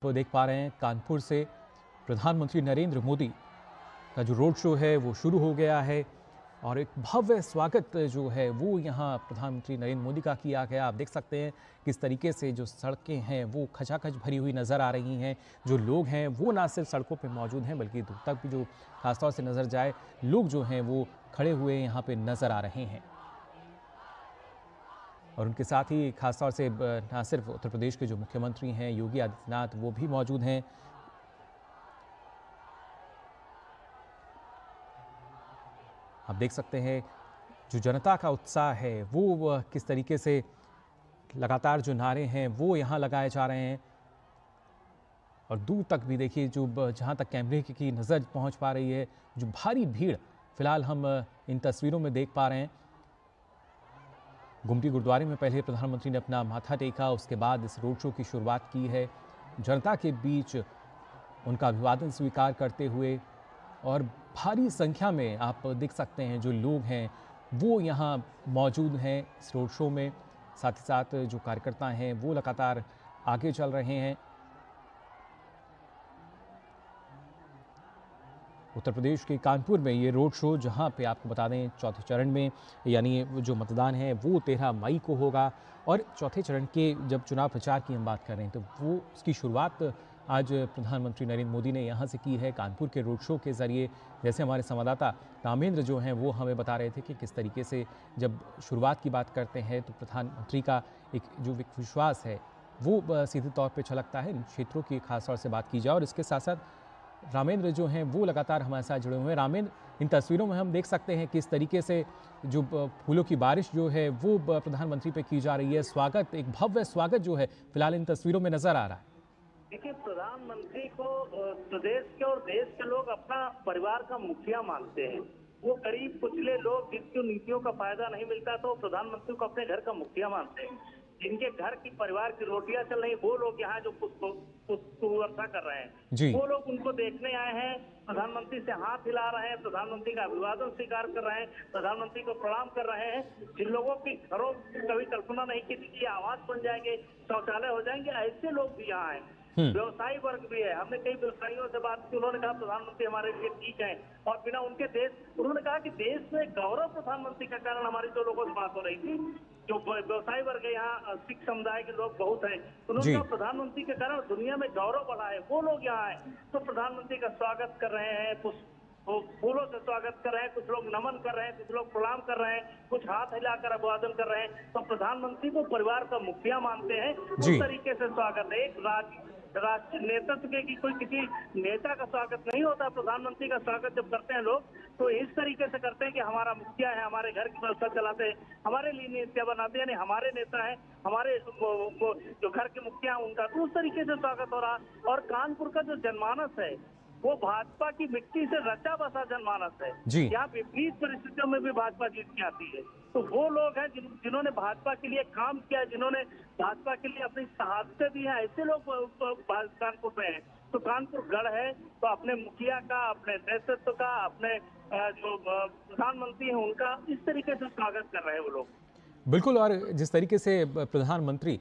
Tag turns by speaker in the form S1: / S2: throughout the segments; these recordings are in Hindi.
S1: वो देख पा रहे हैं कानपुर से प्रधानमंत्री नरेंद्र मोदी का जो रोड शो है वो शुरू हो गया है और एक भव्य स्वागत जो है वो यहाँ प्रधानमंत्री नरेंद्र मोदी का किया गया। आप देख सकते हैं किस तरीके से जो सड़कें हैं वो खचाखच भरी हुई नज़र आ रही हैं। जो लोग हैं वो ना सिर्फ सड़कों पे मौजूद हैं बल्कि दूर तक भी जो खासतौर से नज़र जाए लोग जो हैं वो खड़े हुए यहाँ पे नज़र आ रहे हैं। और उनके साथ ही खासतौर से ना सिर्फ उत्तर प्रदेश के जो मुख्यमंत्री हैं योगी आदित्यनाथ वो भी मौजूद हैं। आप देख सकते हैं जो जनता का उत्साह है वो किस तरीके से लगातार जो नारे हैं वो यहाँ लगाए जा रहे हैं और दूर तक भी देखिए जो जहाँ तक कैमरे की नज़र पहुँच पा रही है जो भारी भीड़ फिलहाल हम इन तस्वीरों में देख पा रहे हैं। गुमटी गुरुद्वारे में पहले प्रधानमंत्री ने अपना माथा टेका, उसके बाद इस रोड शो की शुरुआत की है। जनता के बीच उनका अभिवादन स्वीकार करते हुए और भारी संख्या में आप देख सकते हैं जो लोग हैं वो यहाँ मौजूद हैं इस रोड शो में। साथ ही साथ जो कार्यकर्ता हैं वो लगातार आगे चल रहे हैं। उत्तर प्रदेश के कानपुर में ये रोड शो, जहां पे आपको बता दें चौथे चरण में यानी जो मतदान है वो 13 मई को होगा और चौथे चरण के जब चुनाव प्रचार की हम बात कर रहे हैं तो वो उसकी शुरुआत आज प्रधानमंत्री नरेंद्र मोदी ने यहाँ से की है कानपुर के रोड शो के ज़रिए। जैसे हमारे संवाददाता रामेंद्र जो हैं वो हमें बता रहे थे कि किस तरीके से जब शुरुआत की बात करते हैं तो प्रधानमंत्री का एक जो विश्वास है वो सीधे तौर पर छलकता है। इन क्षेत्रों की खासतौर से बात की जाए और इसके साथ साथ रामेंद्र जो हैं वो लगातार हमारे साथ जुड़े हुए हैं। रामेंद्र, इन तस्वीरों में हम देख सकते हैं किस तरीके से जो फूलों की बारिश जो है वो प्रधानमंत्री पे की जा रही है। स्वागत, एक भव्य स्वागत जो है फिलहाल इन तस्वीरों में नजर आ रहा है।
S2: देखिए, प्रधानमंत्री को प्रदेश के और देश के लोग अपना परिवार का मुखिया मानते हैं। वो गरीब कुचले लोग जिनकी नीतियों का फायदा नहीं मिलता तो प्रधानमंत्री को अपने घर का मुखिया मानते हैं। जिनके घर की परिवार की रोटियां चल रही वो लोग यहाँ जो वर्षा कर रहे हैं वो लोग उनको देखने आए हैं। प्रधानमंत्री से हाथ हिला रहे हैं, प्रधानमंत्री का अभिवादन स्वीकार कर रहे हैं, प्रधानमंत्री को प्रणाम कर रहे हैं। जिन लोगों की घरों की कभी कल्पना नहीं की थी कि आवास बन जाएंगे, शौचालय हो जाएंगे, ऐसे लोग भी यहाँ आए। व्यवसायी वर्ग भी है। हमने कई व्यवसायियों से बात की, उन्होंने कहा प्रधानमंत्री हमारे लिए ठीक है और बिना उनके देश, उन्होंने कहा कि देश में गौरव प्रधानमंत्री का कारण हमारी जो लोगों से बात हो रही थी, जो व्यवसायी वर्ग है यहाँ सिख समुदाय के लोग बहुत हैं, उन्होंने कहा प्रधानमंत्री के कारण दुनिया में गौरव बढ़ा है। वो लोग यहाँ आए तो प्रधानमंत्री का स्वागत कर रहे हैं, फूलों से स्वागत कर रहे हैं, कुछ लोग नमन कर रहे हैं, कुछ लोग प्रणाम कर रहे हैं, कुछ हाथ हिलाकर अभिवादन कर रहे हैं। तो प्रधानमंत्री को परिवार का मुखिया मानते हैं, उस तरीके से स्वागत है। एक राष्ट्रीय नेतृत्व की कोई किसी नेता का स्वागत नहीं होता। प्रधानमंत्री का स्वागत जब करते हैं लोग तो इस तरीके से करते हैं कि हमारा मुखिया है, हमारे घर की व्यवस्था चलाते हैं, हमारे लिए नीतियां बनाते हैं, यानी हमारे नेता है, हमारे जो घर के मुखिया है उनका, तो उस तरीके से स्वागत हो रहा। और कानपुर का जो जनमानस है वो भाजपा की मिट्टी से रचा बसा जनमानस है। यहाँ विपरीत परिस्थितियों में भी भाजपा जीत के आती है। तो वो लोग हैं जिन्होंने भाजपा के लिए काम किया, जिन्होंने भाजपा के लिए अपनी शहादतें दी हैं, ऐसे लोग कानपुर में हैं। तो कानपुर गढ़ है तो अपने मुखिया का, अपने नेतृत्व का, अपने जो प्रधानमंत्री हैं उनका इस तरीके से स्वागत कर रहे हैं वो लोग।
S1: बिल्कुल, और जिस तरीके से प्रधानमंत्री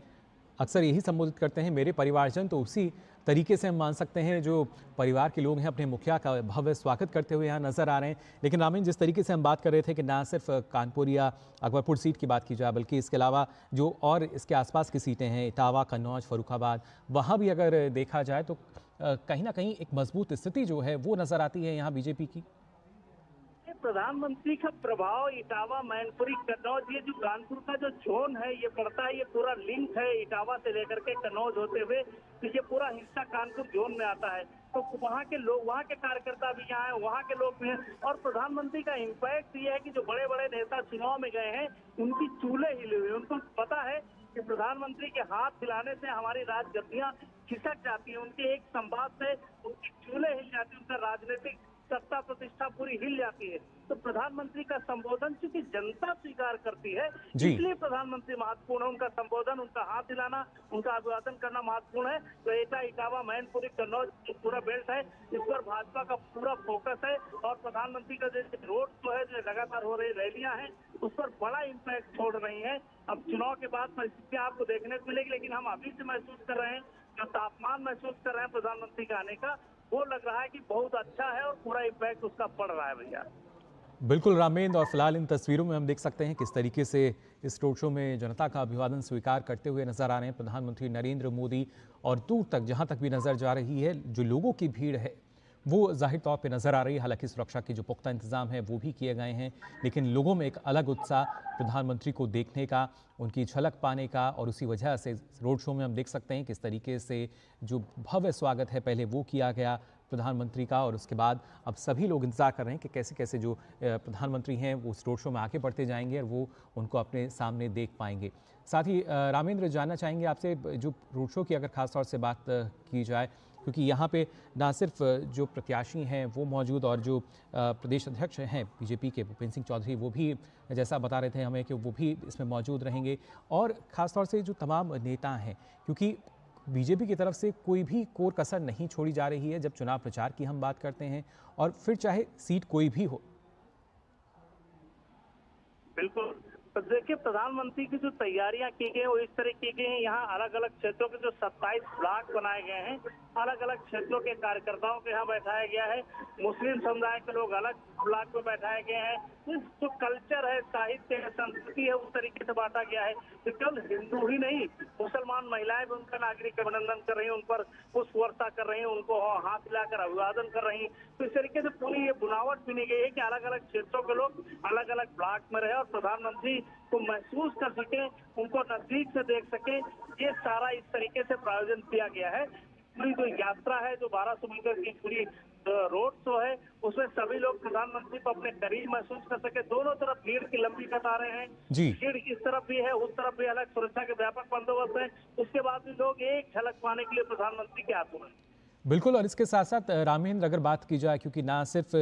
S1: अक्सर यही संबोधित करते हैं मेरे परिवारजन, तो उसी तरीके से हम मान सकते हैं जो परिवार के लोग हैं अपने मुखिया का भव्य स्वागत करते हुए यहाँ नजर आ रहे हैं। लेकिन रामीन, जिस तरीके से हम बात कर रहे थे कि ना सिर्फ कानपुर या अकबरपुर सीट की बात की जाए बल्कि इसके अलावा जो और इसके आसपास की सीटें हैं इटावा, कन्नौज, फर्रुखाबाद, वहाँ भी अगर देखा जाए तो कहीं ना कहीं एक मजबूत स्थिति जो है वो नजर आती है यहाँ बीजेपी की।
S2: प्रधानमंत्री का प्रभाव इटावा, मैनपुरी, कन्नौज, ये जो कानपुर का जो जोन है ये पड़ता है, ये पूरा लिंक है इटावा से लेकर के कन्नौज होते हुए, तो ये पूरा हिस्सा कानपुर जोन में आता है। तो वहाँ के लोग, वहाँ के कार्यकर्ता भी यहाँ हैं, वहाँ के लोग भी हैं। और प्रधानमंत्री का इम्पैक्ट ये है कि जो बड़े बड़े नेता चुनाव में गए हैं उनकी चूल्हे हिले हुए, उनको पता है कि प्रधानमंत्री के हाथ हिलाने से हमारी राजगद्दियां खिसक जाती है, उनके एक संवाद से उनकी चूल्हे हिल जाती है, उनका राजनीतिक सत्ता प्रतिष्ठा पूरी हिल जाती है। तो प्रधानमंत्री का संबोधन चूंकि जनता स्वीकार करती है इसलिए प्रधानमंत्री महत्वपूर्ण है। उनका संबोधन, उनका हाथ हिलाना, उनका अभिवादन करना महत्वपूर्ण है। तो एटा, इटावा, मैनपुरी, कन्नौज पूरा बेल्ट है, इस पर भाजपा का पूरा फोकस है। और प्रधानमंत्री का जो रोड शो है, जो लगातार हो रही रैलियां हैं, उस पर बड़ा इम्पैक्ट छोड़ रही है। अब चुनाव के बाद परिस्थितियां आपको देखने को मिलेगी, लेकिन हम अभी से महसूस कर रहे हैं जो तापमान महसूस कर रहे हैं प्रधानमंत्री के आने का, वो लग रहा है कि बहुत अच्छा है और पूरा इम्पैक्ट उसका पड़ रहा है भैया।
S1: बिल्कुल रामेंद्र, और फिलहाल इन तस्वीरों में हम देख सकते हैं किस तरीके से इस रोड शो में जनता का अभिवादन स्वीकार करते हुए नजर आ रहे हैं प्रधानमंत्री नरेंद्र मोदी। और दूर तक जहां तक भी नजर जा रही है, जो लोगों की भीड़ है वो जाहिर तौर पे नजर आ रही है। हालांकि सुरक्षा के जो पुख्ता इंतजाम है वो भी किए गए हैं, लेकिन लोगों में एक अलग उत्साह प्रधानमंत्री को देखने का, उनकी झलक पाने का, और उसी वजह से रोड शो में हम देख सकते हैं किस तरीके से जो भव्य स्वागत है पहले वो किया गया प्रधानमंत्री का, और उसके बाद अब सभी लोग इंतजार कर रहे हैं कि कैसे कैसे जो प्रधानमंत्री हैं वो उस रोड शो में आगे बढ़ते जाएंगे और वो उनको अपने सामने देख पाएंगे। साथ ही रामेंद्र, जानना चाहेंगे आपसे जो रोड शो की अगर खास तौर से बात की जाए, क्योंकि यहाँ पे ना सिर्फ जो प्रत्याशी हैं वो मौजूद, और जो प्रदेश अध्यक्ष हैं बीजेपी के भूपेंद्र सिंह चौधरी, वो भी जैसा बता रहे थे हमें कि वो भी इसमें मौजूद रहेंगे, और ख़ास तौर से जो तमाम नेता हैं, क्योंकि बीजेपी की तरफ से कोई भी कोर कसर नहीं छोड़ी जा रही है जब चुनाव प्रचार की हम बात करते हैं, और फिर चाहे सीट कोई भी हो।
S2: बिल्कुल, तो देखिए प्रधानमंत्री की जो तैयारियां की गई वो इस तरह की गई हैं। यहाँ अलग अलग क्षेत्रों के जो 27 ब्लॉक बनाए गए हैं, अलग अलग क्षेत्रों के कार्यकर्ताओं को यहाँ बैठाया गया है। मुस्लिम समुदाय के लोग अलग ब्लॉक में बैठाए गए हैं। जो कल्चर है, साहित्य है, संस्कृति है, उस तरीके से बांटा गया है। तो केवल हिंदू ही नहीं, मुसलमान महिलाएं भी उनका नागरिक अभिनंदन कर रही हैं, उन पर पुष्प वर्षा कर रही हैं, उनको हाथ हिलाकर अभिवादन कर रही हैं। तो इस तरीके से पूरी ये बुनावट चुनी गई है कि अलग अलग क्षेत्रों के लोग अलग अलग ब्लॉक में रहे और प्रधानमंत्री को महसूस कर सके, उनको नजदीक से देख सके। ये सारा इस तरीके से प्रायोजन किया गया है। पूरी जो यात्रा है, जो 1200 मीटर की पूरी रोड शो है, उसमें सभी लोग प्रधानमंत्री को अपने करीब महसूस कर सके। दोनों तरफ भीड़ की लंबी कतारें हैं, भीड़ इस तरफ भी है, उस तरफ भी अलग सुरक्षा के व्यापक बंदोबस्त है। उसके बाद भी लोग एक झलक पाने के लिए प्रधानमंत्री के आतुर हैं।
S1: बिल्कुल, और इसके साथ साथ रामेंद्र, अगर बात की जाए, क्योंकि ना सिर्फ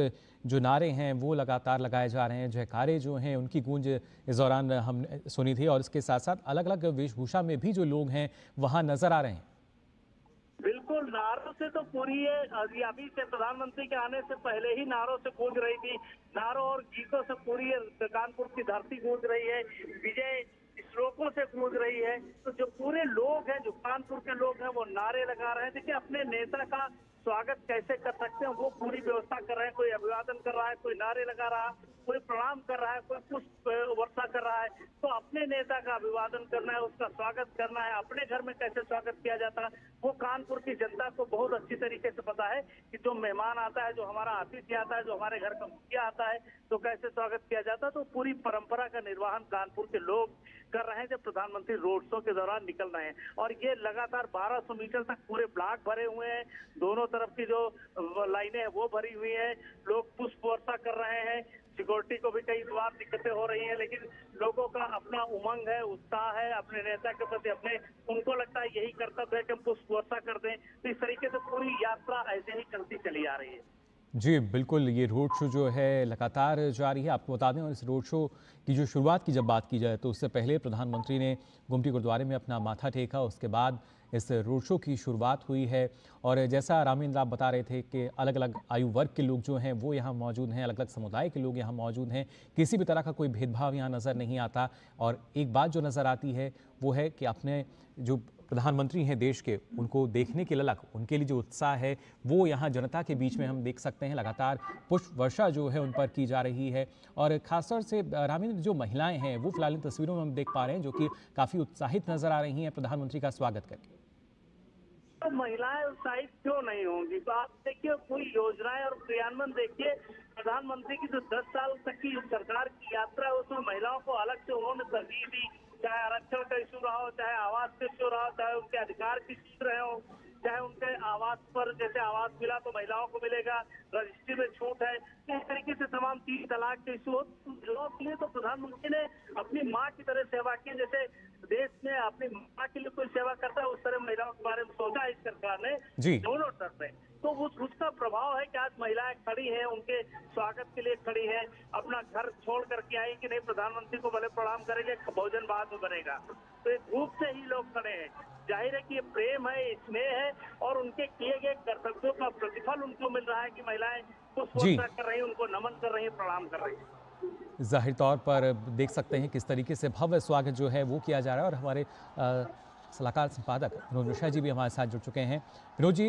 S1: जो नारे हैं वो लगातार लगाए जा रहे हैं, जयकारे जो हैं उनकी गूंज इस दौरान हमने सुनी थी, और इसके साथ साथ अलग अलग वेशभूषा में भी जो लोग हैं वहाँ नजर आ रहे हैं।
S2: बिल्कुल, नारों से तो पूरी ये अभी से प्रधानमंत्री के आने से पहले ही नारों से गूंज रही थी। नारों और गीतों से पूरी कानपुर की धरती गूंज रही है, विजय श्लोकों से गूंज रही है। तो जो पूरे लोग हैं, जो कानपुर के लोग हैं, वो नारे लगा रहे हैं। देखिए, अपने नेता का स्वागत कैसे कर सकते हैं वो पूरी व्यवस्था कर रहे हैं। कोई अभिवादन कर रहा है, कोई नारे लगा रहा है, कोई प्रणाम कर रहा है, कोई पुष्प वर्षा कर रहा है। तो अपने नेता का अभिवादन करना है, उसका स्वागत करना है। अपने घर में कैसे स्वागत किया जाता है वो कानपुर की जनता को बहुत अच्छी तरीके से पता है कि जो मेहमान आता है, जो हमारा अतिथि आता है, जो हमारे घर का मुखिया आता है, तो कैसे स्वागत किया जाता है। तो पूरी परंपरा का निर्वहन कानपुर के लोग कर रहे हैं जब प्रधानमंत्री रोड शो के दौरान निकल रहे हैं। और ये लगातार 1200 मीटर तक पूरे ब्लॉक भरे हुए हैं। दोनों तरफ की जो लाइनें हैं वो भरी हुई हैं। लोग पुष्प वर्षा कर रहे हैं। सिक्योरिटी को भी कई बार दिक्कतें हो रही हैं, लेकिन लोगों का अपना उमंग है, उत्साह है अपने नेता के प्रति। अपने उनको लगता है यही कर्तव्य है कि हम पुष्प वर्षा कर दें। तो इस तरीके से पूरी यात्रा ऐसे ही चलती चली आ रही है।
S1: जी बिल्कुल, ये रोड शो जो है लगातार जारी है, आपको बता दें। और इस रोड शो की जो शुरुआत की जब बात की जाए तो उससे पहले प्रधानमंत्री ने गुमटी गुरुद्वारे में अपना माथा टेका, उसके बाद इस रोड शो की शुरुआत हुई है। और जैसा रामेंद्र आप बता रहे थे कि अलग अलग आयु वर्ग के लोग जो हैं वो यहाँ मौजूद हैं, अलग अलग समुदाय के लोग यहाँ मौजूद हैं, किसी भी तरह का कोई भेदभाव यहाँ नज़र नहीं आता। और एक बात जो नज़र आती है वो है कि अपने जो प्रधानमंत्री हैं देश के, उनको देखने की ललक, उनके लिए जो उत्साह है वो यहाँ जनता के बीच में हम देख सकते हैं। लगातार पुष्प वर्षा जो है उन पर की जा रही है। और खासतौर से रामेंद्र, जो महिलाएं हैं वो फिलहाल इन तस्वीरों में हम देख पा रहे हैं जो कि काफ़ी उत्साहित नजर आ रही हैं प्रधानमंत्री का स्वागत करके।
S2: तो महिलाएं उत्साहित क्यों नहीं होंगी? तो आप देखिए, कोई योजनाएं और क्रियान्वयन देखिए। प्रधानमंत्री की जो 10 साल तक की सरकार की यात्रा है उसमें महिलाओं को अलग से उन्होंने तरजीह दी। चाहे आरक्षण का इशू रहा हो, चाहे आवास का इशू रहा हो, चाहे उनके अधिकार की चीज रहे हो, चाहे उनके आवास पर जैसे आवास मिला तो महिलाओं को मिलेगा, रजिस्ट्री में छूट है। इस तरीके से तमाम 3 तलाक के इशू हो, महिलाओं के लिए तो प्रधानमंत्री ने अपनी माँ की तरह सेवा की। जैसे देश में अपनी माँ के लिए कोई सेवा करता है, उस तरह महिलाओं के बारे में सोचा इस सरकार ने दोनों तरफ में। तो उसका प्रभाव है कि आज महिलाएं खड़ी हैं, उनके स्वागत के लिए खड़ी हैं, अपना घर छोड़ करके आई कि नहीं प्रधानमंत्री को भले प्रणाम करेंगे, भोजन बाद में बनेगा। तो एक धूप से ही लोग खड़े हैं। जाहिर है कि ये प्रेम है, स्नेह है, और उनके किए गए कर्तव्यों का प्रतिफल उनको मिल रहा है कि महिलाएं पुष्प वर्षा कर रही हैं, उनको नमन कर रही हैं, प्रणाम कर रही हैं।
S1: जाहिर तौर पर देख सकते हैं किस तरीके से भव्य स्वागत जो है वो किया जा रहा है। और हमारे सलाहकार संपादक विनोद मिश्रा जी भी हमारे साथ जुड़ चुके हैं। विनोद जी,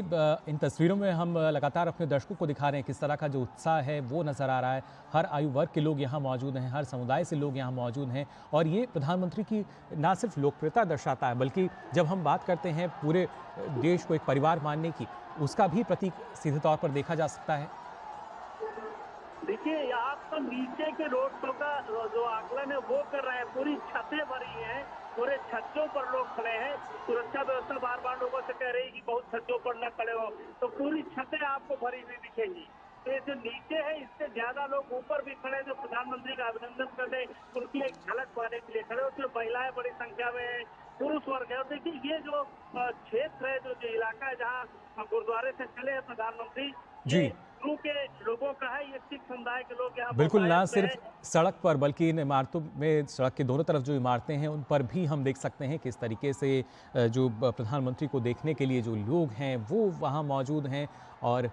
S1: इन तस्वीरों में हम लगातार अपने दर्शकों को दिखा रहे हैं किस तरह का जो उत्साह है वो नज़र आ रहा है। हर आयु वर्ग के लोग यहाँ मौजूद हैं, हर समुदाय से लोग यहाँ मौजूद हैं और ये प्रधानमंत्री की ना सिर्फ लोकप्रियता दर्शाता है, बल्कि जब हम बात करते हैं पूरे देश को एक परिवार मानने की, उसका भी प्रतीक सीधे तौर पर देखा जा सकता है।
S2: देखिए, आप तो नीचे के रोड शो का जो आकलन है वो कर रहे हैं। पूरी छतें भरी हैं, पूरे छज्जों पर लोग खड़े हैं। सुरक्षा व्यवस्था बार बार लोगों से कह रही है कि बहुत छज्जों पर न खड़े हो, तो पूरी छतें आपको भरी हुई दिखेंगी। तो ये जो नीचे है इससे ज्यादा लोग ऊपर भी खड़े जो प्रधानमंत्री का अभिनंदन करने, उनकी एक झलक पाने के लिए खड़े। उसमें महिलाएं बड़ी संख्या में है, पुरुष वर्ग है। और देखिए, ये जो क्षेत्र है, जो इलाका है जहाँ गुरुद्वारे से चले हैं प्रधानमंत्री, ये
S1: जी,
S2: गुरु के लोगों का है। ये सिख समुदाय के लोग यहाँ
S1: बिल्कुल, ना
S2: बहुतायत में
S1: सिर्फ
S2: है।
S1: सड़क पर बल्कि इन इमारतों में, सड़क के दोनों तरफ जो इमारतें हैं उन पर भी हम देख सकते हैं किस तरीके से प्रधानमंत्री को देखने के लिए जो लोग हैं वो वहाँ मौजूद हैं और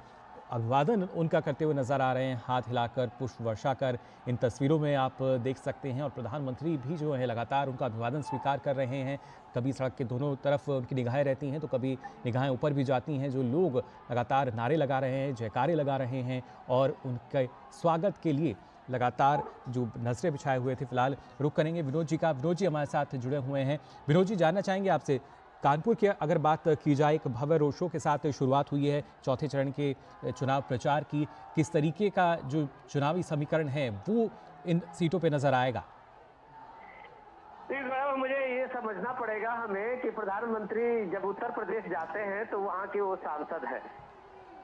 S1: अभिवादन उनका करते हुए नज़र आ रहे हैं, हाथ हिलाकर, पुष्प वर्षा कर। इन तस्वीरों में आप देख सकते हैं और प्रधानमंत्री भी जो है लगातार उनका अभिवादन स्वीकार कर रहे हैं। कभी सड़क के दोनों तरफ उनकी निगाहें रहती हैं तो कभी निगाहें ऊपर भी जाती हैं। जो लोग लगातार नारे लगा रहे हैं, जयकारे लगा रहे हैं और उनके स्वागत के लिए लगातार जो नजरें बिछाए हुए थे। फिलहाल रुख करेंगे विनोद जी का। विनोद जी हमारे साथ जुड़े हुए हैं। विनोद जी, जानना चाहेंगे आपसे, कानपुर की अगर बात की जाए, एक भव्य रोड शो के साथ शुरुआत हुई है चौथे चरण के चुनाव प्रचार की। किस तरीके का जो चुनावी समीकरण है वो इन सीटों पे नजर आएगा?
S3: मुझे ये समझना पड़ेगा हमें कि प्रधानमंत्री जब उत्तर प्रदेश जाते हैं तो वहाँ के वो सांसद हैं,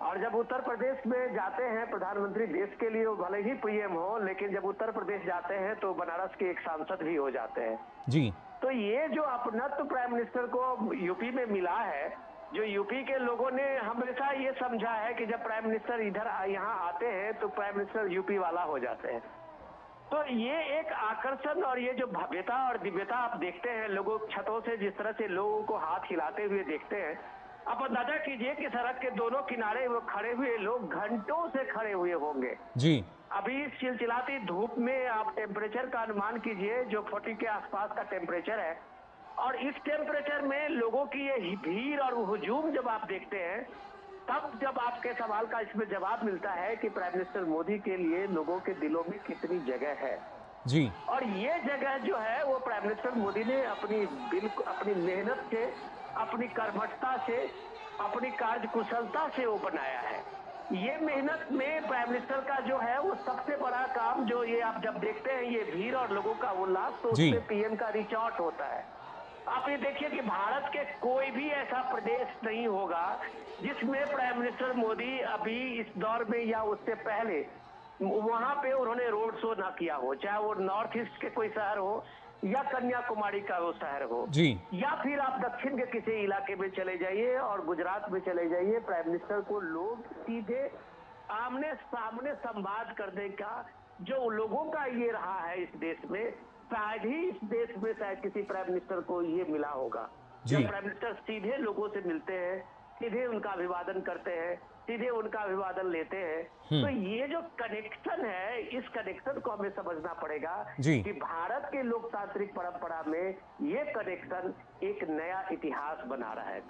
S3: और जब उत्तर प्रदेश में जाते हैं प्रधानमंत्री, देश के लिए वो भले ही पीएम हो, लेकिन जब उत्तर प्रदेश जाते हैं तो बनारस के एक सांसद भी हो जाते हैं।
S1: जी,
S3: तो ये जो अपनत्व प्राइम मिनिस्टर को यूपी में मिला है, जो यूपी के लोगों ने हमेशा ये समझा है कि जब प्राइम मिनिस्टर इधर यहाँ आते हैं तो प्राइम मिनिस्टर यूपी वाला हो जाते हैं। तो ये एक आकर्षण और ये जो भव्यता और दिव्यता आप देखते हैं, लोगों छतों से जिस तरह से लोगों को हाथ हिलाते हुए देखते हैं, आप अंदाजा कीजिए कि सड़क के दोनों किनारे वो खड़े हुए लोग घंटों से खड़े हुए होंगे।
S1: जी,
S3: अभी इस चिलचिलाती धूप में आप टेम्परेचर का अनुमान कीजिए, जो 40 के आसपास का टेम्परेचर है, और इस टेम्परेचर में लोगों की ये भीड़ और हुजूम जब आप देखते हैं, तब जब आपके सवाल का इसमें जवाब मिलता है कि प्राइम मिनिस्टर मोदी के लिए लोगों के दिलों में कितनी जगह है।
S1: जी,
S3: और ये जगह जो है वो प्राइम मिनिस्टर मोदी ने अपनी मेहनत से, अपनी कर्मठता से, अपनी कार्यकुशलता से वो बनाया है। ये मेहनत में प्राइम मिनिस्टर का जो है वो सबसे बड़ा काम, जो ये आप जब देखते हैं ये भीड़ और लोगों का उल्लास, तो
S1: जी,
S3: उसमें पीएम का रीच आउट होता है। आप ये देखिए कि भारत के कोई भी ऐसा प्रदेश नहीं होगा जिसमें प्राइम मिनिस्टर मोदी अभी इस दौर में या उससे पहले वहां पे उन्होंने रोड शो ना किया हो, चाहे वो नॉर्थ ईस्ट के कोई शहर हो या कन्याकुमारी का वो शहर हो,
S1: जी,
S3: या फिर आप दक्षिण के किसी इलाके में चले जाइए और गुजरात में चले जाइए, प्राइम मिनिस्टर को लोग सीधे आमने सामने संवाद करने का जो लोगों का ये रहा है इस देश में, शायद ही इस देश में शायद किसी प्राइम मिनिस्टर को ये मिला होगा।
S1: जी,
S3: जब प्राइम मिनिस्टर सीधे लोगों से मिलते हैं, सीधे उनका अभिवादन करते हैं, सीधे उनका अभिवादन लेते हैं, तो ये जो कनेक्शन है, इस कनेक्शन को हमें समझना पड़ेगा
S1: जी।
S3: कि भारत के लोकतांत्रिक परंपरा में ये कनेक्शन एक नया इतिहास बना रहा है।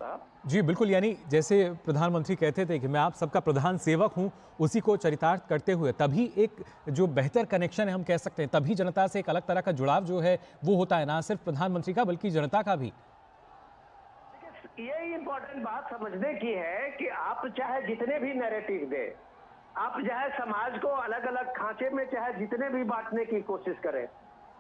S1: जी, बिल्कुल, यानी जैसे प्रधानमंत्री कहते थे कि मैं आप सबका प्रधान सेवक हूं, उसी को चरितार्थ करते हुए तभी एक जो बेहतर कनेक्शन है हम कह सकते हैं, तभी जनता से एक अलग तरह का जुड़ाव जो है वो होता है, ना सिर्फ प्रधानमंत्री का बल्कि जनता का भी।
S3: ये इम्पोर्टेंट बात समझने की है कि आप चाहे जितने भी नैरेटिव दे, आप चाहे समाज को अलग अलग खांचे में चाहे जितने भी बांटने की कोशिश करें,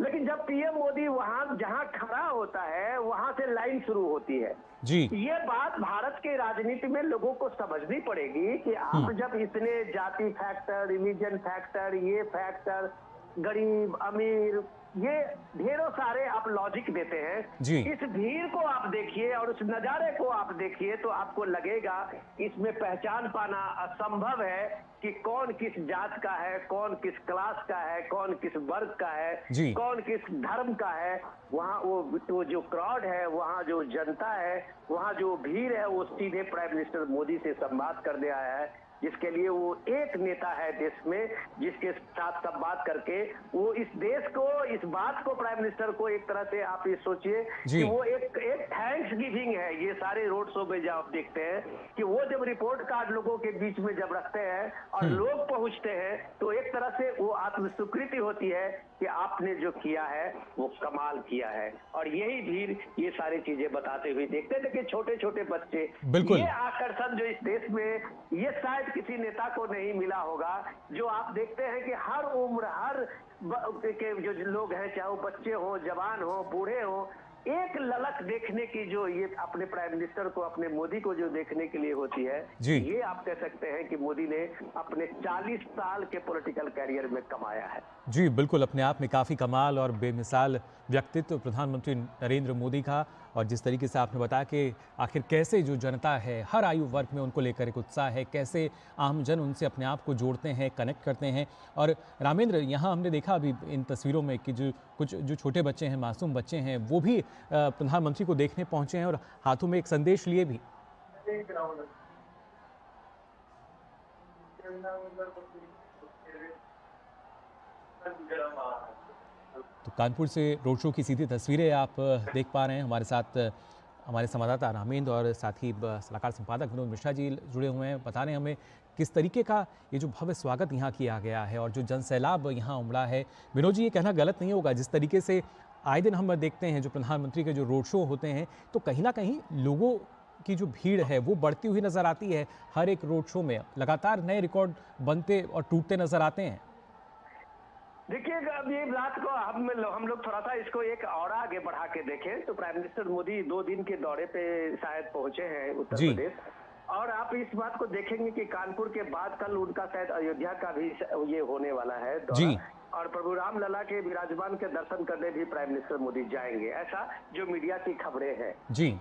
S3: लेकिन जब पीएम मोदी वहां जहां खड़ा होता है वहां से लाइन शुरू होती है।
S1: जी,
S3: ये बात भारत के राजनीति में लोगों को समझनी पड़ेगी कि आप जब इतने जाति फैक्टर, रिलीजन फैक्टर, ये फैक्टर, गरीब अमीर, ये ढेरों सारे आप लॉजिक देते हैं,
S1: जी,
S3: इस भीड़ को आप देखिए और उस नजारे को आप देखिए तो आपको लगेगा इसमें पहचान पाना असंभव है कि कौन किस जात का है, कौन किस क्लास का है, कौन किस वर्ग का है,
S1: जी,
S3: कौन किस धर्म का है। वहाँ वो जो क्राउड है, वहाँ जो जनता है, वहाँ जो भीड़ है, वो सीधे प्राइम मिनिस्टर मोदी से संवाद करने आया है। जिसके लिए वो एक नेता है देश में, जिसके साथ सब बात करके वो इस देश को, इस बात को, प्राइम मिनिस्टर को एक तरह से आप ये सोचिए कि वो एक थैंक्स गिविंग है। ये सारे रोड शो में जब आप देखते हैं कि वो जब रिपोर्ट कार्ड लोगों के बीच में जब रखते हैं और लोग पहुंचते हैं, तो एक तरह से वो आत्मस्वीकृति होती है कि आपने जो किया है वो कमाल किया है। और यही भीड़ ये सारी चीजें बताते हुए देखते हैं कि छोटे छोटे बच्चे, ये आकर्षण जो इस देश में, ये शायद किसी नेता को नहीं मिला होगा। जो आप देखते हैं कि हर उम्र, हर के जो लोग हैं, चाहे वो बच्चे हो, जवान हो, बूढ़े हो, एक ललक देखने की जो ये अपने प्राइम मिनिस्टर को, अपने मोदी को जो देखने के लिए होती है, ये आप कह सकते हैं कि मोदी ने अपने 40 साल के पॉलिटिकल कैरियर में कमाया है।
S1: जी बिल्कुल, अपने आप में काफ़ी कमाल और बेमिसाल व्यक्तित्व प्रधानमंत्री नरेंद्र मोदी का। और जिस तरीके से आपने बताया कि आखिर कैसे जो जनता है, हर आयु वर्ग में उनको लेकर एक उत्साह है, कैसे आमजन उनसे अपने आप को जोड़ते हैं, कनेक्ट करते हैं। और रामेंद्र, यहाँ हमने देखा अभी इन तस्वीरों में कि जो छोटे बच्चे हैं, मासूम बच्चे हैं, वो भी प्रधानमंत्री को देखने पहुंचे हैं और हाथों में एक संदेश लिए भी। तो कानपुर से रोड शो की सीधी तस्वीरें आप देख पा रहे हैं। हमारे साथ हमारे संवाददाता रामेंद्र और साथ ही सलाहकार संपादक विनोद मिश्रा जी जुड़े हुए हैं, बता रहे हैं हमें किस तरीके का ये जो भव्य स्वागत यहाँ किया गया है और जो जनसैलाब यहाँ उमड़ा है। विनोद जी, ये कहना गलत नहीं होगा, जिस तरीके से आए दिन हम देखते हैं जो प्रधानमंत्री के जो रोड शो होते हैं, तो कहीं ना कहीं लोगों की जो भीड़ है वो बढ़ती हुई नजर आती है। हर एक रोड शो में लगातार नए रिकॉर्ड बनते और टूटते नजर आते हैं।
S3: देखिए, अब ये बात को हम लोग थोड़ा सा इसको एक और आगे बढ़ा के देखें तो प्राइम मिनिस्टर मोदी 2 दिन के दौरे पे शायद पहुंचे हैं उत्तर प्रदेश, और आप इस बात को देखेंगे कि कानपुर के बाद कल उनका शायद अयोध्या का भी ये होने वाला है दौरा, और प्रभु राम लला के विराजमान के दर्शन करने भी प्राइम मिनिस्टर मोदी जाएंगे, ऐसा जो मीडिया की खबरें हैं।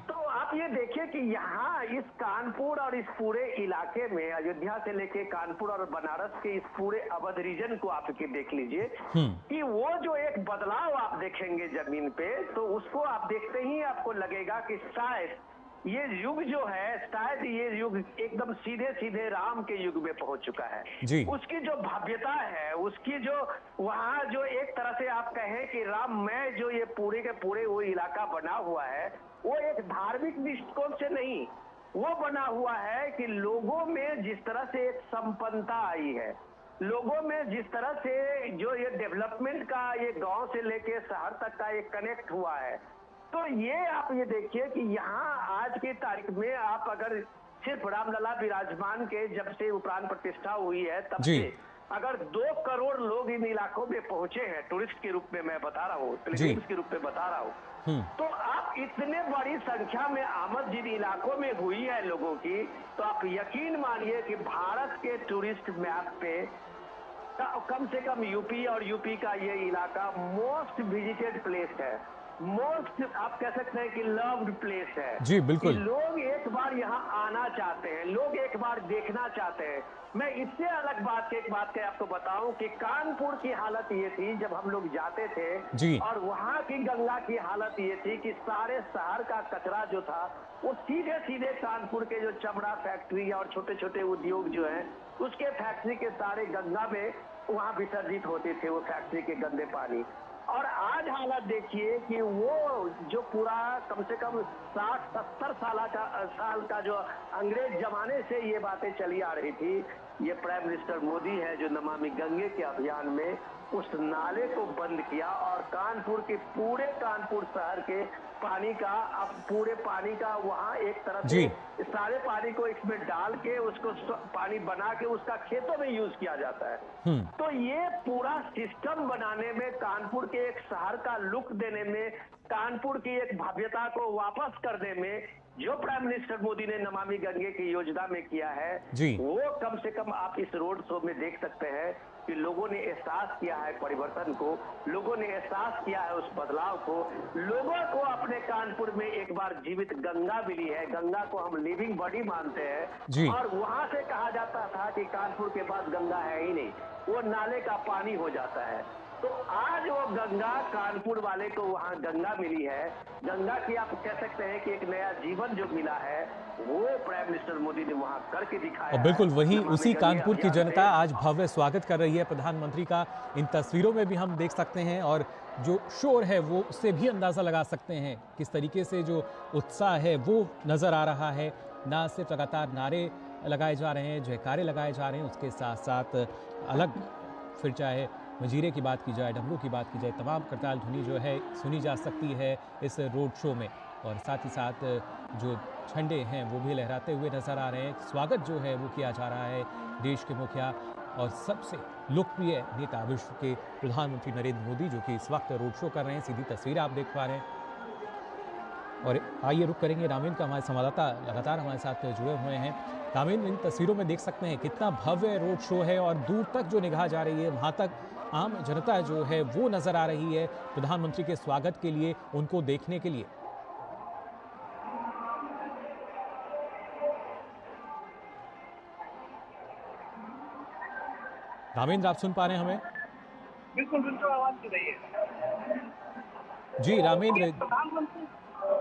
S3: तो आप ये देखिए कि यहाँ इस कानपुर और इस पूरे इलाके में, अयोध्या से लेके कानपुर और बनारस के इस पूरे अवध रीजन को आप देख लीजिए कि वो जो एक बदलाव आप देखेंगे जमीन पे, तो उसको आप देखते ही आपको लगेगा कि शायद ये युग जो है, शायद ये युग एकदम सीधे सीधे राम के युग में पहुंच चुका है। उसकी जो भव्यता है, उसकी जो वहाँ जो एक तरह से आप कहें कि राममय जो ये पूरे के पूरे वो इलाका बना हुआ है, वो एक धार्मिक दृष्टिकोण से नहीं, वो बना हुआ है कि लोगों में जिस तरह से एक संपन्नता आई है, लोगों में जिस तरह से जो ये डेवलपमेंट का, ये गांव से लेके शहर तक का एक कनेक्ट हुआ है, तो ये आप ये देखिए कि यहाँ आज की तारीख में आप अगर सिर्फ रामलला विराजमान के जब से प्राण प्रतिष्ठा हुई है तब से अगर 2 करोड़ लोग इन इलाकों में पहुंचे हैं, टूरिस्ट के रूप में मैं बता रहा हूँ, पिलग्रिम्स के रूप में बता रहा हूँ, तो आप इतने बड़ी संख्या में आमद जिन इलाकों में हुई है लोगों की, तो आप यकीन मानिए कि भारत के टूरिस्ट मैप पे कम से कम यूपी और यूपी का ये इलाका मोस्ट विजिटेड प्लेस है, मोस्ट आप कह सकते हैं कि लव्ड प्लेस है।
S1: जी बिल्कुल,
S3: लोग एक बार यहाँ आना चाहते हैं, लोग एक बार देखना चाहते हैं। मैं इससे अलग बात एक बात आपको बताऊं कि कानपुर की हालत ये थी जब हम लोग जाते थे, और वहाँ की गंगा की हालत ये थी कि सारे शहर का कचरा जो था वो सीधे सीधे कानपुर के जो चमड़ा फैक्ट्री और छोटे छोटे उद्योग जो है उसके फैक्ट्री के सारे गंगा में वहाँ विसर्जित होते थे, वो फैक्ट्री के गंदे पानी। और आज हालत देखिए कि वो जो पूरा कम से कम 60-70 साल का जो अंग्रेज जमाने से ये बातें चली आ रही थी, ये प्राइम मिनिस्टर मोदी है जो नमामि गंगे के अभियान में उस नाले को बंद किया और कानपुर के पूरे कानपुर शहर के पानी का, अब पूरे पानी का वहाँ एक तरफ से सारे पानी को इसमें डाल के उसको पानी बना के उसका खेतों में यूज किया जाता है। तो ये पूरा सिस्टम बनाने में, कानपुर के एक शहर का लुक देने में, कानपुर की एक भव्यता को वापस करने में जो प्राइम मिनिस्टर मोदी ने नमामि गंगे की योजना में किया है, वो कम से कम आप इस रोड शो में देख सकते हैं कि लोगों ने एहसास किया है परिवर्तन को, लोगों ने एहसास किया है उस बदलाव को, लोगों को अपने कानपुर में एक बार जीवित गंगा मिली है, गंगा को हम लिविंग बॉडी मानते हैं, और वहां से कहा जाता था कि कानपुर के पास गंगा है ही नहीं, वो नाले का पानी हो जाता है। तो आज वो गंगा, कानपुर वाले को वहाँ गंगा मिली है। गंगा की आप कह सकते हैं कि एक नया जीवन जो मिला है, वो प्राइम मिनिस्टर मोदी ने वहाँ करके दिखाया
S1: और
S3: है।
S1: बिल्कुल वही
S3: नमामि
S1: उसी
S3: गंगे
S1: कानपुर की
S3: अभियान
S1: जनता
S3: से
S1: आज भव्य स्वागत कर रही है प्रधानमंत्री का। इन तस्वीरों में भी हम देख सकते हैं और जो शोर है वो उससे भी अंदाज़ा लगा सकते हैं किस तरीके से जो उत्साह है वो नज़र आ रहा है। ना सिर्फ लगातार नारे लगाए जा रहे हैं, जयकारे लगाए जा रहे हैं, उसके साथ साथ अलग फिर चाहे मजीरे की बात की जाए, डमरू की बात की जाए, तमाम करताल ध्वनि जो है सुनी जा सकती है इस रोड शो में। और साथ ही साथ जो झंडे हैं वो भी लहराते हुए नजर आ रहे हैं। स्वागत जो है वो किया जा रहा है देश के मुखिया और सबसे लोकप्रिय नेता विश्व के प्रधानमंत्री नरेंद्र मोदी, जो कि इस वक्त रोड शो कर रहे हैं। सीधी तस्वीर आप देख पा रहे हैं। और आइए रुक करेंगे रामेंद्र का, हमारे संवाददाता लगातार हमारे साथ जुड़े हुए हैं। रामेंद्र, इन तस्वीरों में देख सकते हैं कितना भव्य रोड शो है और दूर तक जो निगाह जा रही है वहाँ तक आम जनता जो है वो नजर आ रही है प्रधानमंत्री के स्वागत के लिए, उनको देखने के लिए। रामेंद्र, आप सुन पा रहे हैं हमें?
S2: बिल्कुल बिल्कुल आवाज सुन रही है।
S1: जी रामेंद्र।
S2: प्रधानमंत्री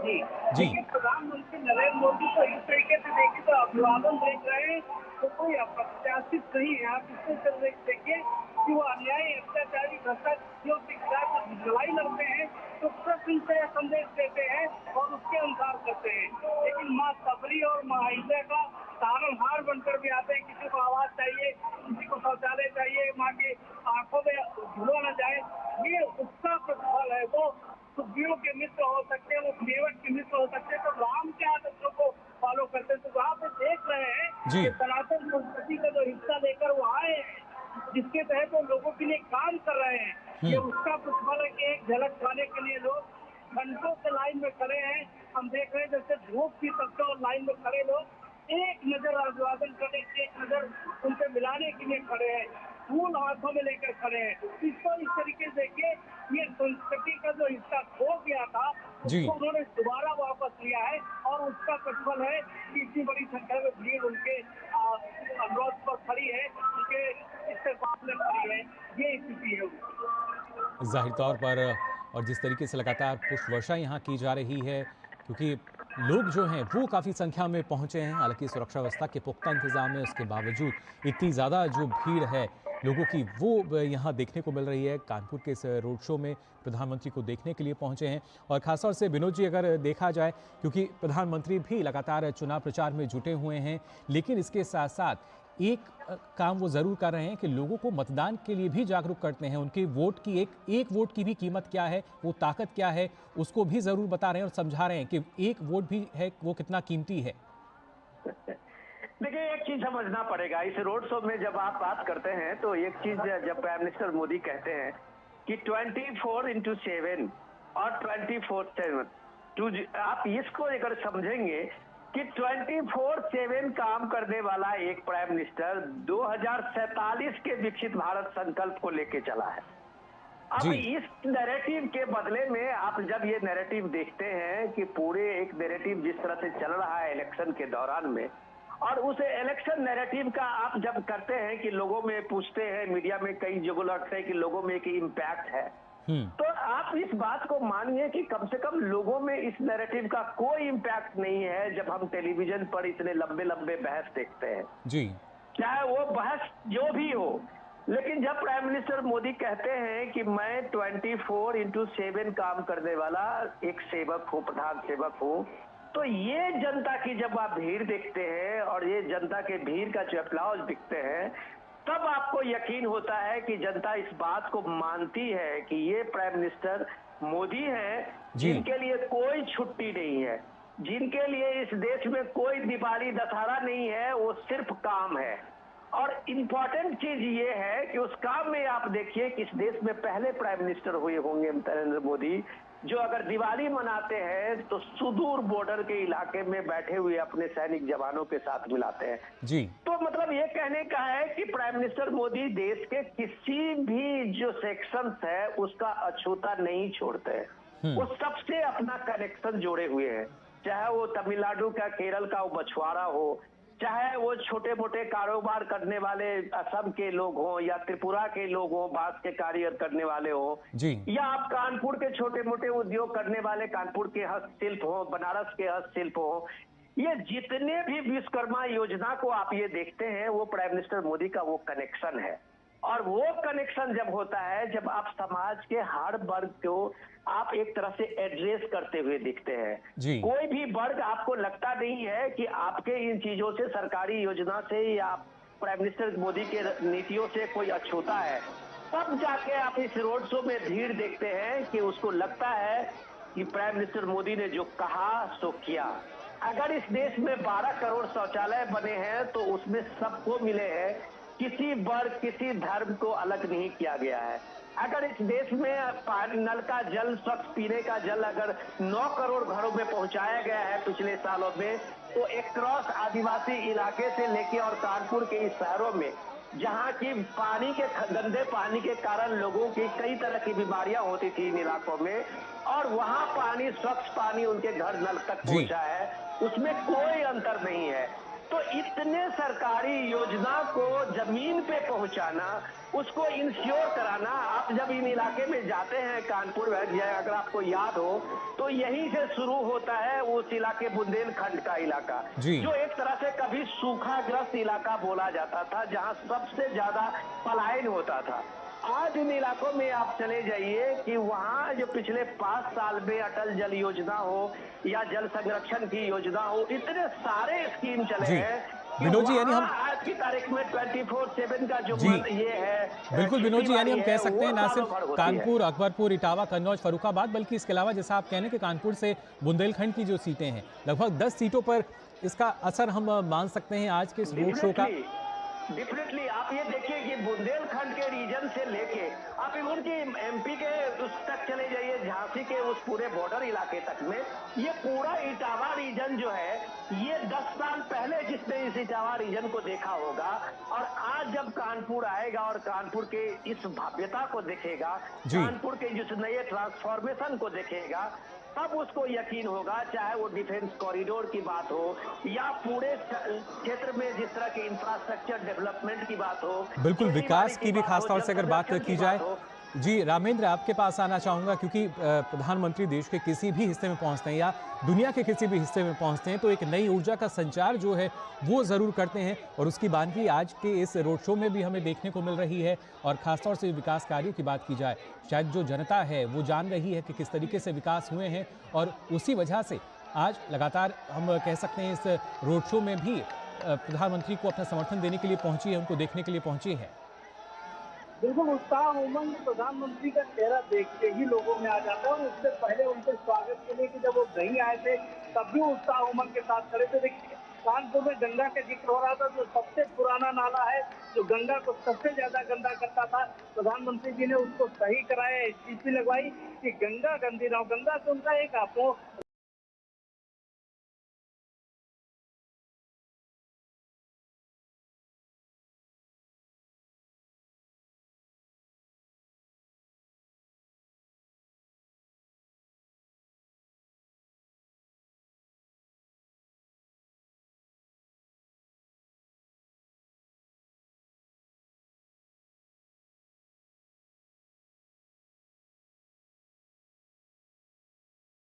S2: जी
S1: जी
S2: देखिए, प्रधानमंत्री नरेंद्र मोदी को इस तरीके से देखिए तो अभिवादन देख रहे हैं तो कोई अप्रत्याशित नहीं है। आप इससे चल रहे देखिए कि वो अन्यायी, अत्याचारी, भ्रष्टाचारियों के खिलाफ लड़ाई लड़ते हैं तो प्रश्न से संदेश देते हैं और उसके अनुसार करते हैं। लेकिन माँ सबरी और माँ अहिल्या का तारणहार बनकर भी आते हैं। किसी को आवाज चाहिए, किसी को शौचालय चाहिए, माँ की आंखों में धुआं न जाए, ये उसका प्रतिफल है। वो सुखबीरों के मित्र हो सकते हैं, वो केवट के मित्र हो सकते हैं, तो राम के आदर्शों को फॉलो करते हैं। तो वहाँ पे देख रहे हैं
S1: जी
S2: कि सनातन संस्कृति का जो हिस्सा लेकर वो आए हैं, जिसके तहत वो लोगों के लिए काम कर रहे हैं, ये उसका प्रतिफल है कि एक झलक पाने के लिए लोग घंटों से लाइन में खड़े हैं। हम देख रहे हैं जैसे धूप की तपते और लाइन में खड़े लोग एक नजर अभिवादन करने, एक नजर उनसे मिलाने के लिए खड़े हैं, फूल हाथों में लेकर खड़े हैं। इसको इस तरीके से देखिए, ये संस्कृति का जो हिस्सा खो गया था
S1: जी
S2: उसको उन्होंने दोबारा वापस लिया है और उसका प्रतिफल है कि इतनी बड़ी संख्या में भीड़ उनके अनुरोध पर खड़ी है, उनके इस्तेमाल में खड़ी है। ये स्थिति है उनकी।
S1: जाहिर तौर पर। और जिस तरीके से लगातार पुष्प वर्षा यहाँ की जा रही है, क्योंकि लोग जो हैं वो काफ़ी संख्या में पहुँचे हैं। हालांकि सुरक्षा व्यवस्था के पुख्ता इंतजाम है, उसके बावजूद इतनी ज़्यादा जो भीड़ है लोगों की वो यहाँ देखने को मिल रही है। कानपुर के इस रोड शो में प्रधानमंत्री को देखने के लिए पहुँचे हैं। और खासतौर से विनोद जी, अगर देखा जाए, क्योंकि प्रधानमंत्री भी लगातार चुनाव प्रचार में जुटे हुए हैं, लेकिन इसके साथ साथ एक काम वो ज़रूर कर रहे हैं कि लोगों को मतदान के लिए भी जागरूक करते हैं। उनके वोट की एक वोट की भी कीमत क्या है, वो ताकत क्या है, उसको भी ज़रूर बता रहे हैं और समझा रहे हैं कि एक वोट भी है वो कितना कीमती है।
S3: देखिए, एक चीज समझना पड़ेगा इस रोड शो में। जब आप बात करते हैं तो एक चीज, जब प्राइम मिनिस्टर मोदी कहते हैं कि 24/7 और 24/7, आप इसको अगर समझेंगे कि 24/7 काम करने वाला एक प्राइम मिनिस्टर 2047 के विकसित भारत संकल्प को लेके चला है। अब
S1: जी
S3: इस नैरेटिव के बदले में आप जब ये नैरेटिव देखते हैं कि पूरे एक नैरेटिव जिस तरह से चल रहा है इलेक्शन के दौरान में, और उस इलेक्शन नैरेटिव का आप जब करते हैं कि लोगों में पूछते हैं, मीडिया में कई जगह लगता है कि लोगों में एक इम्पैक्ट है, तो आप इस बात को मानिए कि कम से कम लोगों में इस नैरेटिव का कोई इम्पैक्ट नहीं है। जब हम टेलीविजन पर इतने लंबे लंबे बहस देखते हैं,
S1: जी
S3: चाहे वो बहस जो भी हो, लेकिन जब प्राइम मिनिस्टर मोदी कहते हैं कि मैं 24/7 काम करने वाला एक सेवक हूँ, प्रधान सेवक हूँ, तो ये जनता की जब आप भीड़ देखते हैं और ये जनता के भीड़ का जो अप्लाउज दिखते हैं, तब आपको यकीन होता है कि जनता इस बात को मानती है कि ये प्राइम मिनिस्टर मोदी हैं,
S1: जी
S3: जिनके लिए कोई छुट्टी नहीं है, जिनके लिए इस देश में कोई दिवाली दशहरा नहीं है, वो सिर्फ काम है। और इम्पोर्टेंट चीज ये है कि उस काम में आप देखिए कि इस देश में पहले प्राइम मिनिस्टर हुए होंगे नरेंद्र मोदी, जो अगर दिवाली मनाते हैं तो सुदूर बॉर्डर के इलाके में बैठे हुए अपने सैनिक जवानों के साथ मिलाते हैं।
S1: जी
S3: तो मतलब ये कहने का है कि प्राइम मिनिस्टर मोदी देश के किसी भी जो सेक्शंस है उसका अछूता नहीं छोड़ते हैं। वो सबसे अपना कनेक्शन जोड़े हुए हैं, चाहे वो तमिलनाडु का, केरल का वो मछुआरा हो, चाहे वो छोटे मोटे कारोबार करने वाले असम के लोग हों या त्रिपुरा के लोग हों, बांस के कार्य करने वाले हों,
S1: जी।
S3: या आप कानपुर के छोटे मोटे उद्योग करने वाले कानपुर के हस्तशिल्प हो, बनारस के हस्तशिल्प हो, ये जितने भी विश्वकर्मा योजना को आप ये देखते हैं, वो प्राइम मिनिस्टर मोदी का वो कनेक्शन है। और वो कनेक्शन जब होता है, जब आप समाज के हर वर्ग को आप एक तरह से एड्रेस करते हुए दिखते हैं।
S1: जी।
S3: कोई भी वर्ग आपको लगता नहीं है कि आपके इन चीजों से, सरकारी योजना से या प्राइम मिनिस्टर मोदी के नीतियों से कोई अछूता है। तब जाके आप इस रोड शो में भीड़ देखते हैं कि उसको लगता है कि प्राइम मिनिस्टर मोदी ने जो कहा सो किया। अगर इस देश में 12 करोड़ शौचालय बने हैं तो उसमें सबको मिले हैं, किसी वर्ग किसी धर्म को अलग नहीं किया गया है। अगर इस देश में नल का जल, स्वच्छ पीने का जल अगर 9 करोड़ घरों में पहुंचाया गया है पिछले सालों में, तो एक क्रॉस आदिवासी इलाके से लेके और कानपुर के इस शहरों में, जहां की पानी के गंदे पानी के कारण लोगों की कई तरह की बीमारियां होती थी इन इलाकों में, और वहां पानी, स्वच्छ पानी उनके घर नल तक पहुंचा है, उसमें कोई अंतर नहीं है। तो इतने सरकारी योजना को जमीन पे पहुंचाना, उसको इंश्योर कराना, आप जब इन इलाके में जाते हैं कानपुर, अगर आपको याद हो तो यहीं से शुरू होता है उस इलाके बुंदेलखंड का इलाका, जो एक तरह से कभी सूखाग्रस्त इलाका बोला जाता था, जहां सबसे ज्यादा पलायन होता था। आज इन इलाकों में आप चले जाइए कि वहाँ जो पिछले 5 साल में अटल जल योजना हो या जल संरक्षण की योजना हो, इतने सारे स्कीम चले हैं।
S1: विनोद जी, यानी हम
S3: आज की तारीख में 24/7 का जो ये है,
S1: बिल्कुल विनोद जी, यानी हम कह सकते हैं ना सिर्फ कानपुर,
S3: है।
S1: अकबरपुर, इटावा, कन्नौज, फर्रुखाबाद, बल्कि इसके अलावा जैसा आप कह रहे हैं कि कानपुर से बुंदेलखंड की जो सीटें हैं, लगभग 10 सीटों पर इसका असर हम मान सकते हैं आज के इस रोड शो का।
S3: डेफिनेटली आप ये देखिए कि बुंदेलखंड के रीजन से लेके आप इवन की एमपी के उस तक चले जाइए, झांसी के उस पूरे बॉर्डर इलाके तक में, ये पूरा इटावा रीजन जो है, ये 10 साल पहले जिसने इस इटावा रीजन को देखा होगा, और आज जब कानपुर आएगा और कानपुर के इस भव्यता को देखेगा, कानपुर के जिस नए ट्रांसफॉर्मेशन को देखेगा, तब उसको यकीन होगा, चाहे वो डिफेंस कॉरिडोर की बात हो या पूरे क्षेत्र में जिस तरह के इंफ्रास्ट्रक्चर डेवलपमेंट की बात हो,
S1: बिल्कुल विकास की भी खासतौर से अगर बात की जाए। जी रामेंद्र, आपके पास आना चाहूँगा, क्योंकि प्रधानमंत्री देश के किसी भी हिस्से में पहुँचते हैं या दुनिया के किसी भी हिस्से में पहुँचते हैं तो एक नई ऊर्जा का संचार जो है वो ज़रूर करते हैं, और उसकी बानगी आज के इस रोड शो में भी हमें देखने को मिल रही है। और ख़ासतौर से विकास कार्यों की बात की जाए, शायद जो जनता है वो जान रही है कि किस तरीके से विकास हुए हैं, और उसी वजह से आज लगातार हम कह सकते हैं इस रोड शो में भी प्रधानमंत्री को अपना समर्थन देने के लिए पहुँची है, उनको देखने के लिए पहुँची है।
S4: बिल्कुल उत्साह, उमंग प्रधानमंत्री का चेहरा देखते ही लोगों में आ जाता है। और उससे पहले उनके स्वागत के लिए कि जब वो कहीं आए थे तब भी उत्साह उमंग के साथ खड़े थे। देखिए कानपुर में गंगा का जिक्र हो रहा था, जो सबसे पुराना नाला है, जो गंगा को सबसे ज्यादा गंदा करता था, प्रधानमंत्री जी ने उसको सही कराया, एसटीपी लगवाई कि गंगा गंदी ना हो। गंगा से उनका एक आपको